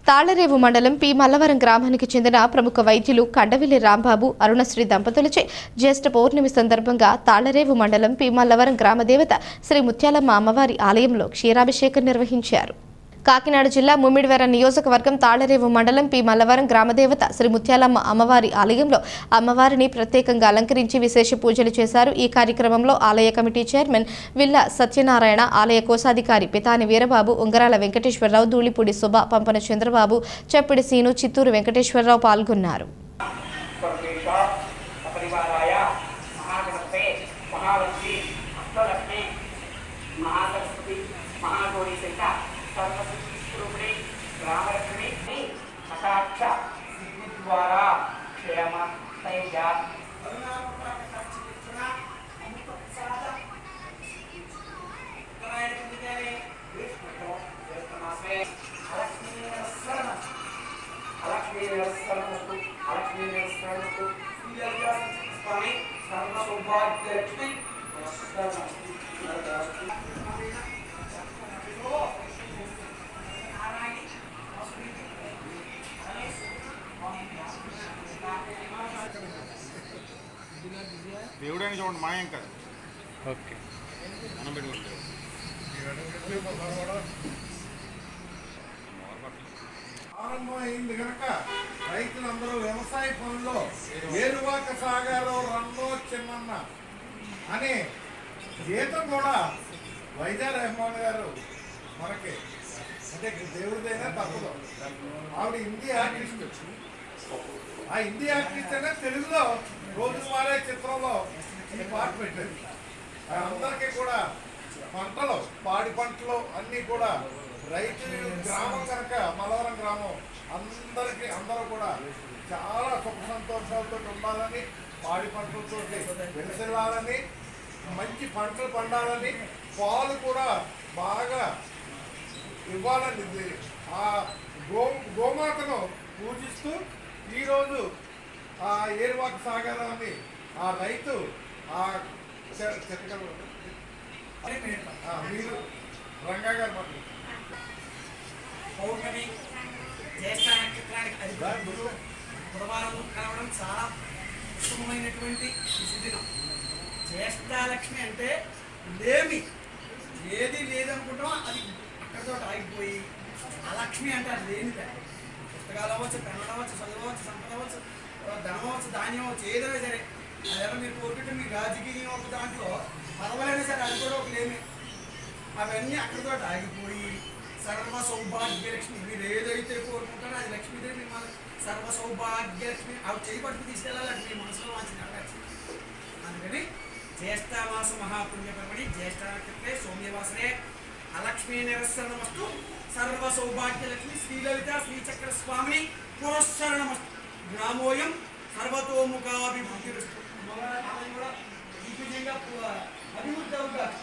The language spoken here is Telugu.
తాళ్లరేవు మండలం పి మల్లవరం గ్రామానికి చెందిన ప్రముఖ వైద్యులు కండవిల్లి రాంబాబు అరుణశ్రీ దంపతులచే జ్యేష్ఠ పౌర్ణమి సందర్భంగా తాళ్లరేవు మండలం పి మల్లవరం గ్రామదేవత శ్రీ ముత్యాలమ్మ అమ్మవారి ఆలయంలో క్షీరాభిషేకం నిర్వహించారు. కాకినాడ జిల్లా ముమ్మిడివెర నియోజకవర్గం తాళ్లరేవు మండలం పి మల్లవరం గ్రామదేవత శ్రీ ముత్యాలమ్మ అమ్మవారి ఆలయంలో అమ్మవారిని ప్రత్యేకంగా అలంకరించి విశేష పూజలు చేశారు. ఈ కార్యక్రమంలో ఆలయ కమిటీ చైర్మన్ విల్ల సత్యనారాయణ, ఆలయ కోశాధికారి పితాని వీరబాబు, ఉంగరాల వెంకటేశ్వరరావు, ధూళిపూడి సుబ్బ, పంపన చంద్రబాబు, చెప్పిడి సీను, చిత్తూరు వెంకటేశ్వరరావు పాల్గొన్నారు. द्वारा क्षेम तैज सर्वसौभाग्यलक्ष्मी దేవుడని చూడండి మాయం కదా. ఓకే ఆరంభం అయింది కనుక రైతులందరూ వ్యవసాయ పనుల్లో ఏరువాక సాగారో రన్నో చిన్నన్న అనే గీతం కూడా వైజా రెహమాన్ గారు మనకి అంటే దేవుడిదైనా తప్పదు. ఆవిడ హిందీ ఆర్టిస్ట్. ఆ హిందీ ఆర్టిస్ట్ అయినా తెలుగులో రోజు మారే చిత్రంలో పాట పెట్టారు. అందరికీ కూడా పంటలు, పాడి పంటలు అన్నీ కూడా రైతు గ్రామం కనుక మల్లవరం గ్రామం అందరూ కూడా చాలా సుఖ సంతోషాలతో ఉండాలని, పాడి పంటలతో వెలిసిల్లాలని, మంచి పంటలు పండాలని, పాలు కూడా బాగా ఇవ్వాలని ఆ గోమాతను పూజిస్తూ ఈరోజు ఆ ఏరువాక సాగరాన్ని ఆ రైతు మీరు రంగా గారు మాట్లాడు. పౌర్ణమి జ్యేష్ఠ నక్షత్రానికి అది బుధవారం కలవడం చాలా ఉత్తమమైనటువంటి శుభదినం. జ్యేష్ఠాలక్ష్మి అంటే లేమి ఏది లేదనుకుంటామో అది అక్కడితో ఆగిపోయి ఆ లక్ష్మి అంటే అది లేనిదే. పుస్తకాలు అవ్వచ్చు, పెన్నులు అవ్వచ్చు, చదువు సంపద అవ్వచ్చు, ధనం అవ్వచ్చు, ధాన్యం అవ్వచ్చు, ఏదైనా సరే అదేమో మీరు కోరుకుంటే మీ రాజకీయం ఒక దాంట్లో పదవులైనా సరే అది కూడా ఒక లేమి. అవన్నీ అక్కడితో ఆగిపోయి సర్వ సౌభాగ్యలక్ష్మి మీరు ఏదైతే కోరుకుంటారో అది లక్ష్మీదేవి మిమ్మల్ని సర్వ సౌభాగ్యలక్ష్మి అవి చేయబట్టి తీసుకెళ్ళాలంటే మీ మనసులో మంచి నెరవేర్చింది. అందుకని జ్యేష్ఠమాస మహాపుణ్యపరమణి జ్యేష్ఠ నక్షత్రే సౌమ్యవాసనే అలక్ష్మీ నిరసనమస్తు సర్వ సౌభాగ్యలక్ష్మి శ్రీలలిత శ్రీచక్ర స్వామిని పురస్సరణమస్తు గ్రామోయం సర్వతోముఖాభివృద్ధి కూడా ఈ విధంగా అభివృద్ధి అవుతారు.